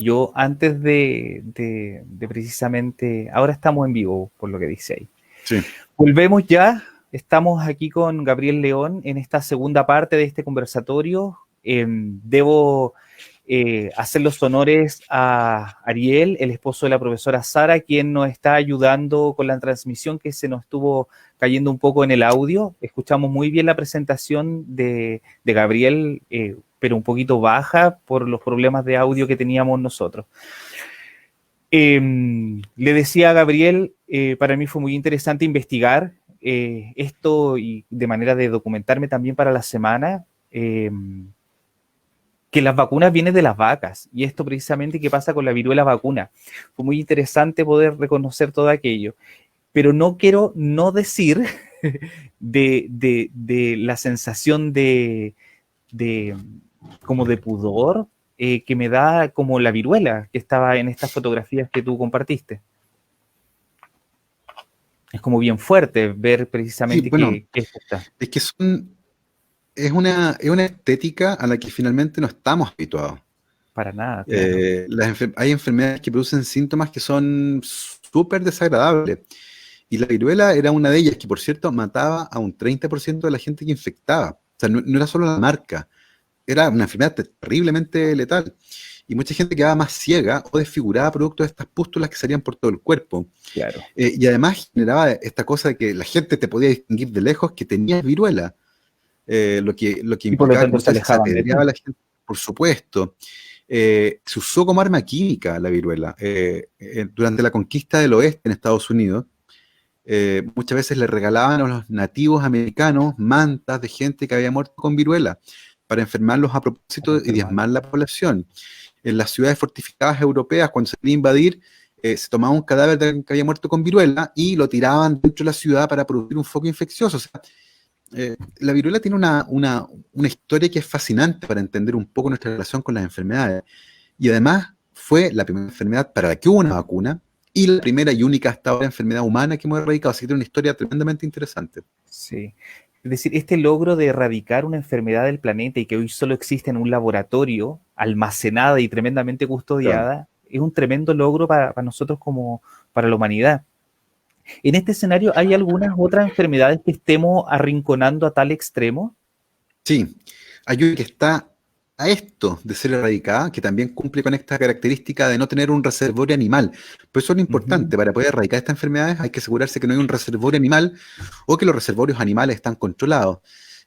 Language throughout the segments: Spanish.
yo antes de precisamente, ahora estamos en vivo, por lo que dice ahí. Sí. Volvemos ya, estamos aquí con Gabriel León en esta segunda parte de este conversatorio. Debo hacer los honores a Ariel, el esposo de la profesora Sara, quien nos está ayudando con la transmisión que se nos estuvo cayendo un poco en el audio. Escuchamos muy bien la presentación de Gabriel, pero un poquito baja por los problemas de audio que teníamos nosotros. Le decía a Gabriel, para mí fue muy interesante investigar esto y de manera de documentarme también para la semana, que las vacunas vienen de las vacas, y esto precisamente qué pasa con la viruela vacuna. Fue muy interesante poder reconocer todo aquello, pero no quiero no decir de la sensación de como de pudor que me da como la viruela que estaba en estas fotografías que tú compartiste. Es como bien fuerte ver Sí, precisamente bueno, que está. es que es una estética a la que finalmente no estamos habituados. Para nada, claro. Hay enfermedades que producen síntomas que son súper desagradables. Y la viruela era una de ellas, que por cierto mataba a un 30% de la gente que infectaba. O sea, no era solo la marca, era una enfermedad terriblemente letal. Y mucha gente quedaba más ciega o desfigurada producto de estas pústulas que salían por todo el cuerpo. Claro. Y además generaba esta cosa de que la gente te podía distinguir de lejos que tenías viruela, lo que Y por lo implicaba que tanto se muchas veces se alejaban de apedreaba a ti. la gente, por supuesto. Se usó como arma química la viruela. Durante la conquista del oeste en Estados Unidos, muchas veces le regalaban a los nativos americanos mantas de gente que había muerto con viruela para enfermarlos a propósito y diezmar la población. En las ciudades fortificadas europeas, cuando se iba a invadir, se tomaba un cadáver de alguien que había muerto con viruela y lo tiraban dentro de la ciudad para producir un foco infeccioso. O sea, la viruela tiene una historia que es fascinante para entender un poco nuestra relación con las enfermedades. Y además fue la primera enfermedad para la que hubo una vacuna y la primera y única hasta ahora enfermedad humana que hemos erradicado. Así que tiene una historia tremendamente interesante. Sí. Es decir, este logro de erradicar una enfermedad del planeta y que hoy solo existe en un laboratorio, almacenada y tremendamente Claro. custodiada, es un tremendo logro para nosotros como para la humanidad. En este escenario, ¿hay algunas otras enfermedades que estemos arrinconando a tal extremo? Sí, hay una que está a esto de ser erradicada, que también cumple con esta característica de no tener un reservorio animal. Por eso es lo Ujú. importante, para poder erradicar estas enfermedades hay que asegurarse que no hay un reservorio animal o que los reservorios animales están controlados.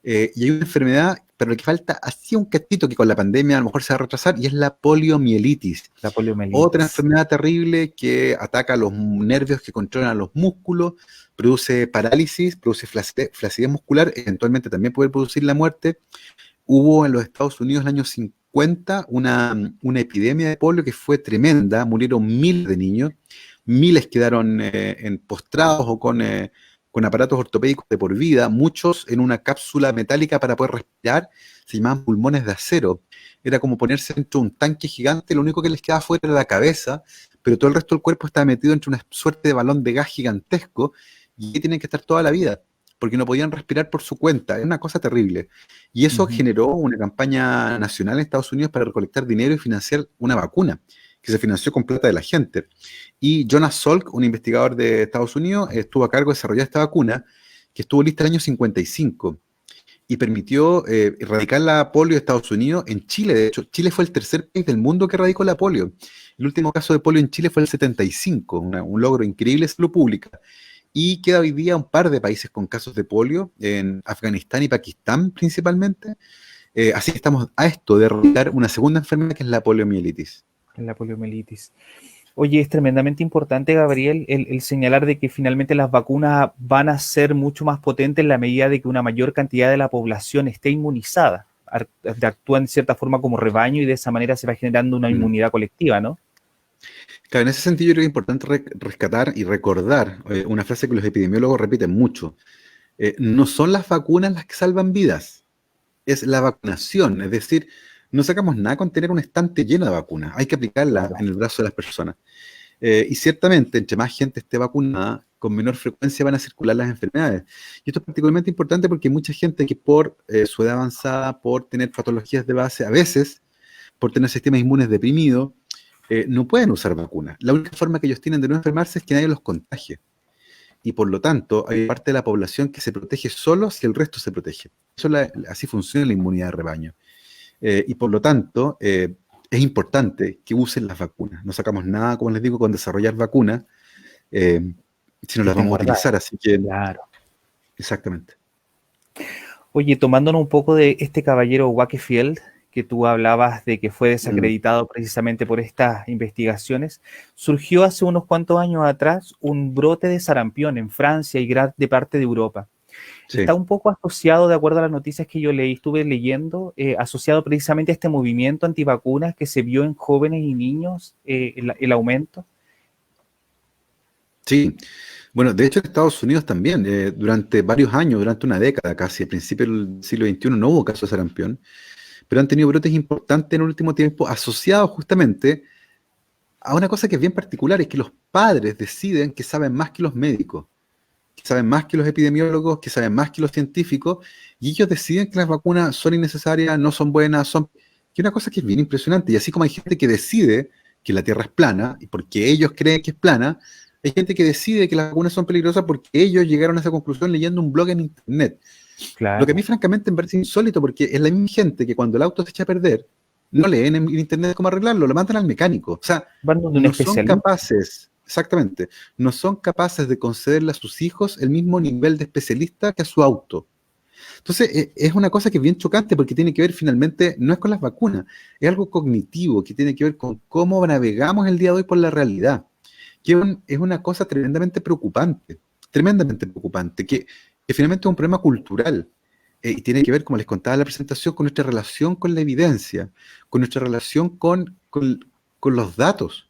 Y hay una enfermedad, pero lo que falta así un cachito que con la pandemia a lo mejor se va a retrasar, y es la poliomielitis. La Otra poliomielitis. enfermedad terrible que ataca los nervios que controlan los músculos, produce parálisis, produce flacidez muscular, eventualmente también puede producir la muerte. Hubo en los Estados Unidos en el año 50 una epidemia de polio que fue tremenda, murieron miles de niños, miles quedaron postrados o con aparatos ortopédicos de por vida, muchos en una cápsula metálica para poder respirar, se llamaban pulmones de acero. Era como ponerse dentro de un tanque gigante, lo único que les quedaba fuera era la cabeza, pero todo el resto del cuerpo estaba metido entre una suerte de balón de gas gigantesco, y ahí tienen que estar toda la vida, porque no podían respirar por su cuenta. Era una cosa terrible. Y eso Ujú. generó una campaña nacional en Estados Unidos para recolectar dinero y financiar una vacuna, que se financió con plata de la gente. Y Jonas Salk, un investigador de Estados Unidos, estuvo a cargo de desarrollar esta vacuna, que estuvo lista en el año 55 y permitió erradicar la polio de Estados Unidos. En Chile, de hecho, Chile fue el tercer país del mundo que erradicó la polio. El último caso de polio en Chile fue el 75, un logro increíble de salud pública. Y queda hoy día un par de países con casos de polio, en Afganistán y Pakistán principalmente. Así que estamos a esto de erradicar una segunda enfermedad que es la poliomielitis. En la poliomielitis. Oye, es tremendamente importante, Gabriel, el señalar de que finalmente las vacunas van a ser mucho más potentes en la medida de que una mayor cantidad de la población esté inmunizada. Actúan de cierta forma como rebaño y de esa manera se va generando una Mm. inmunidad colectiva, ¿no? Claro, en ese sentido yo creo que es importante rescatar y recordar una frase que los epidemiólogos repiten mucho. No son las vacunas las que salvan vidas, es la vacunación. Es decir, no sacamos nada con tener un estante lleno de vacunas, hay que aplicarlas Claro. en el brazo de las personas. Y ciertamente, entre más gente esté vacunada, con menor frecuencia van a circular las enfermedades. Y esto es particularmente importante porque hay mucha gente que por su edad avanzada, por tener patologías de base, a veces por tener sistemas inmunes deprimidos, no pueden usar vacunas. La única forma que ellos tienen de no enfermarse es que nadie los contagie. Y por lo tanto, hay parte de la población que se protege solo si el resto se protege. Así funciona la inmunidad de rebaño. Y por lo tanto, es importante que usen las vacunas. No sacamos nada, como les digo, con desarrollar vacunas, si no Que las estén vamos a guardadas. utilizar. Así que, Claro. exactamente. Oye, tomándonos un poco de este caballero Wakefield, que tú hablabas de que fue Mm, desacreditado precisamente por estas investigaciones, surgió hace unos cuantos años atrás un brote de sarampión en Francia y gran de parte de Europa. Está sí. un poco asociado, de acuerdo a las noticias que yo leí, estuve leyendo, asociado precisamente a este movimiento antivacunas que se vio en jóvenes y niños, el aumento. Sí, bueno, de hecho en Estados Unidos también, durante varios años, durante una década casi, a principios del siglo XXI no hubo casos de sarampión, pero han tenido brotes importantes en el último tiempo asociados justamente a una cosa que es bien particular, es que los padres deciden que saben más que los médicos, que saben más que los epidemiólogos, que saben más que los científicos, y ellos deciden que las vacunas son innecesarias, no son buenas, son... Que es una cosa que es bien impresionante, y así como hay gente que decide que la Tierra es plana, y porque ellos creen que es plana, hay gente que decide que las vacunas son peligrosas porque ellos llegaron a esa conclusión leyendo un blog en Internet. Lo que a mí Claro, francamente me parece insólito, porque es la misma gente que cuando el auto se echa a perder, no leen en Internet cómo arreglarlo, lo mandan al mecánico. O sea, van donde un no son especialista. capaces, exactamente, no son capaces de concederle a sus hijos el mismo nivel de especialista que a su auto. Entonces, es una cosa que es bien chocante porque tiene que ver finalmente, no es con las vacunas, es algo cognitivo que tiene que ver con cómo navegamos el día de hoy por la realidad, que es una cosa tremendamente preocupante, que finalmente es un problema cultural. Y tiene que ver, como les contaba en la presentación, con nuestra relación con la evidencia, con nuestra relación con los datos.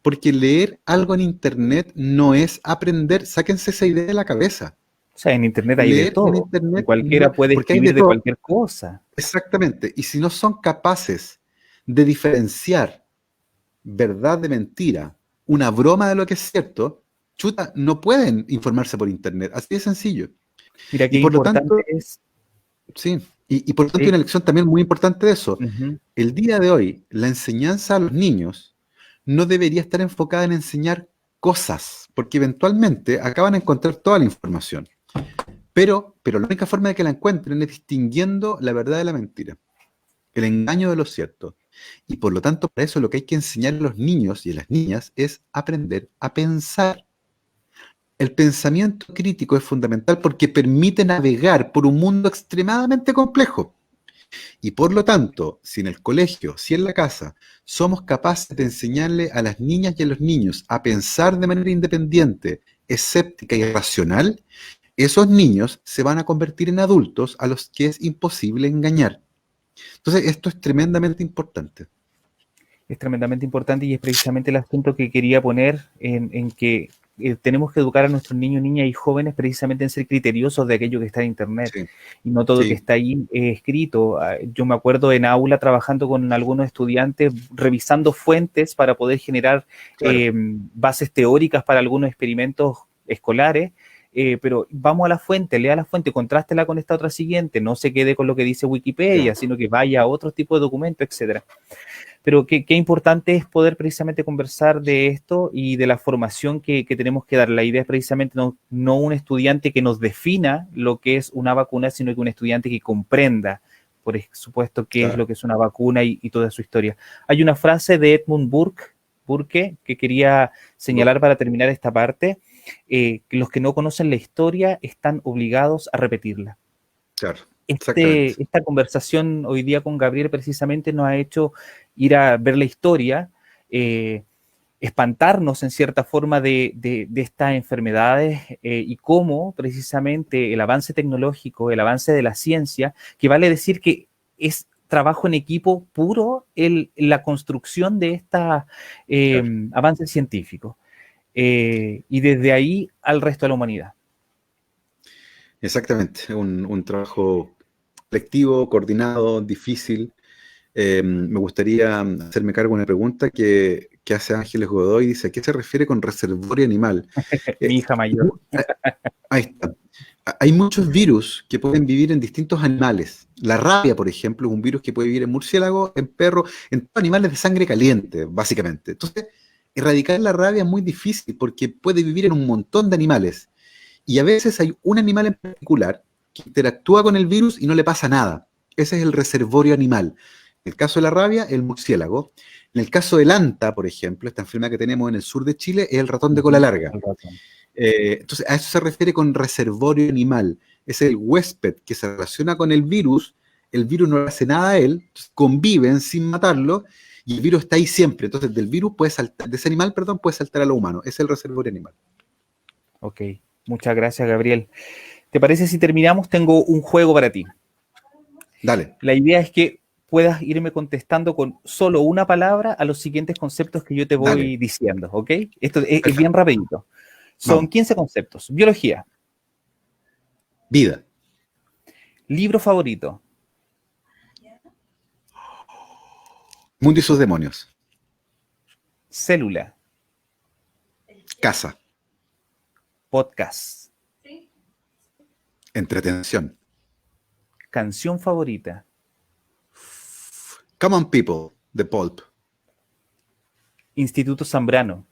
Porque leer algo en Internet no es aprender, sáquense esa idea de la cabeza. O sea, en Internet hay de Leer en todo y Internet no, cualquiera puede porque hay de escribir de todo, cualquier cosa. exactamente. Y si no son capaces de diferenciar verdad de mentira, una broma de lo que es cierto, chuta, no pueden informarse por Internet. Así de sencillo. Mira Y qué por lo importante tanto, es. sí, y por lo tanto hay Sí, una lección también muy importante de eso. ujú. El día de hoy, la enseñanza a los niños no debería estar enfocada en enseñar cosas, porque eventualmente acaban a encontrar toda la información. Pero la única forma de que la encuentren es distinguiendo la verdad de la mentira, el engaño de lo cierto. Y por lo tanto, para eso lo que hay que enseñar a los niños y a las niñas es aprender a pensar. El pensamiento crítico es fundamental porque permite navegar por un mundo extremadamente complejo. Y por lo tanto, si en el colegio, si en la casa, somos capaces de enseñarle a las niñas y a los niños a pensar de manera independiente, escéptica y racional, esos niños se van a convertir en adultos a los que es imposible engañar. Entonces, esto es tremendamente importante. Es tremendamente importante y es precisamente el asunto que quería poner en que tenemos que educar a nuestros niños, niñas y jóvenes precisamente en ser criteriosos de aquello que está en Internet Sí, y no todo que sí, está ahí escrito. Yo me acuerdo en aula trabajando con algunos estudiantes, revisando fuentes para poder generar claro. bases teóricas para algunos experimentos escolares. Pero vamos a la fuente, lea la fuente, contrástela con esta otra siguiente, no se quede con lo que dice Wikipedia, Ya, sino que vaya a otro tipo de documento, etcétera. Pero qué importante es poder precisamente conversar de esto y de la formación que tenemos que dar. La idea es precisamente no un estudiante que nos defina lo que es una vacuna, sino que un estudiante que comprenda, por supuesto, qué es claro. lo que es una vacuna y toda su historia. Hay una frase de Edmund Burke que quería señalar para terminar esta parte, que los que no conocen la historia están obligados a repetirla. Claro, exactamente. Esta conversación hoy día con Gabriel precisamente nos ha hecho ir a ver la historia, eh, espantarnos en cierta forma de estas enfermedades y cómo precisamente el avance tecnológico, el avance de la ciencia, que vale decir que es trabajo en equipo puro la construcción de estos Claro. avances científicos. Y desde ahí al resto de la humanidad. Exactamente. Un trabajo colectivo, coordinado, difícil. Me gustaría hacerme cargo de una pregunta que hace Ángeles Godoy. Dice, ¿a qué se refiere con reservorio animal? Mi Eh, hija mayor. ahí está. Hay muchos virus que pueden vivir en distintos animales. La rabia, por ejemplo, es un virus que puede vivir en murciélago, en perro, en todos animales de sangre caliente, básicamente. Entonces, erradicar la rabia es muy difícil porque puede vivir en un montón de animales. Y a veces hay un animal en particular que interactúa con el virus y no le pasa nada. Ese es el reservorio animal. En el caso de la rabia, el murciélago. En el caso del anta, por ejemplo, esta enfermedad que tenemos en el sur de Chile, es el ratón de cola larga. El ratón. Entonces, a eso se refiere con reservorio animal. Es el huésped que se relaciona con el virus no le hace nada a él, conviven sin matarlo, y el virus está ahí siempre. Entonces, del virus puede saltar, de ese animal, perdón, puede saltar a lo humano. Es el reservorio animal. Ok, muchas gracias, Gabriel. ¿Te parece si terminamos? Tengo un juego para ti. Dale. La idea es que puedas irme contestando con solo una palabra a los siguientes conceptos que yo te voy diciendo, ¿ok? Esto es bien rapidito. Son Vamos. 15 conceptos. Biología. Vida. Libro favorito. Mundo y sus demonios. Célula. Casa. Podcast. Entretención. Canción favorita. Common People, The Pulp. Instituto Zambrano.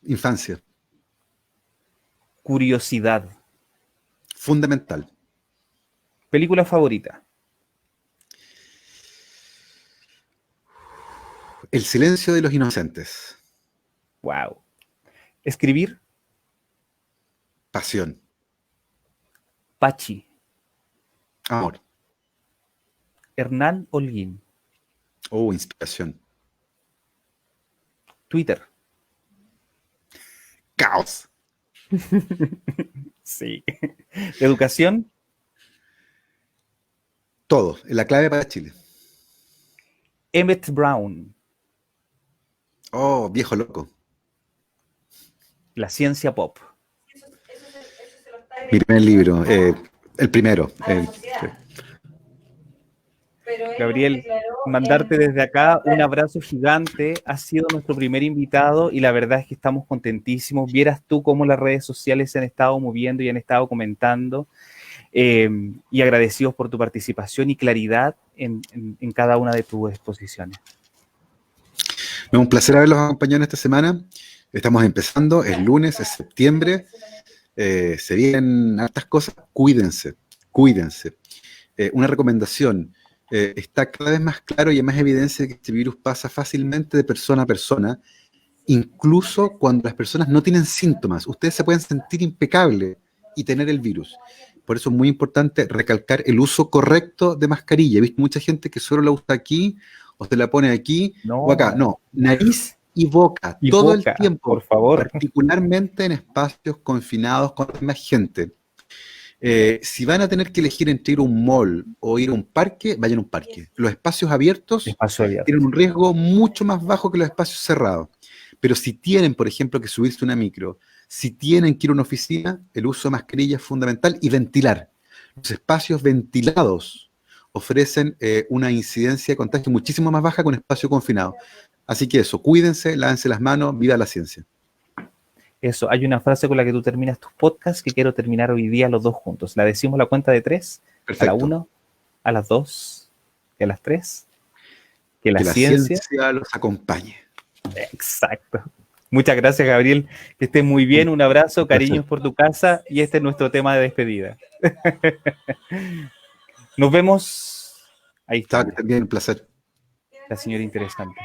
Infancia. Curiosidad. Fundamental. Película favorita. El silencio de los inocentes. Wow. Escribir. Pasión. Pachi. Amor. Hernán Holguín. Inspiración. Twitter. Caos. Sí. Educación. Todo. Es la clave para Chile. Emmett Brown. Viejo loco. La ciencia pop. Mi primer libro. El primero. Sí. Gabriel, mandarte desde acá un abrazo gigante. Has sido nuestro primer invitado y la verdad es que estamos contentísimos. Vieras tú cómo las redes sociales se han estado moviendo y han estado comentando. Y agradecidos por tu participación y claridad en cada una de tus exposiciones. Es un placer haberlos acompañado en esta semana. Estamos empezando, es lunes, es septiembre. Se vienen hartas cosas. Cuídense. Una recomendación. Está cada vez más claro y hay más evidencia de que este virus pasa fácilmente de persona a persona, incluso cuando las personas no tienen síntomas. Ustedes se pueden sentir impecables y tener el virus. Por eso es muy importante recalcar el uso correcto de mascarilla. He visto mucha gente que solo la usa aquí, o se la pone aquí, o acá. No, nariz y boca, Y todo boca, el tiempo, por favor. particularmente en espacios confinados con más gente. Si van a tener que elegir entre ir a un mall o ir a un parque, vayan a un parque. Los espacios abiertos Espacio abierto. tienen un riesgo mucho más bajo que los espacios cerrados. Pero si tienen, por ejemplo, que subirse a una micro, si tienen que ir a una oficina, el uso de mascarilla es fundamental y ventilar. Los espacios ventilados ofrecen una incidencia de contagio muchísimo más baja que un espacio confinado. Así que eso, cuídense, lávense las manos, viva la ciencia. Eso, hay una frase con la que tú terminas tus podcasts que quiero terminar hoy día los dos juntos. La decimos a la cuenta de 3, Perfecto. a la 1, a las 2 y a las 3. Que la ciencia los acompañe. Exacto. Muchas gracias, Gabriel. Que estés muy bien. Un abrazo, cariños por tu casa y este es nuestro tema de despedida. Nos vemos. Ahí está. También un placer. La señora interesante.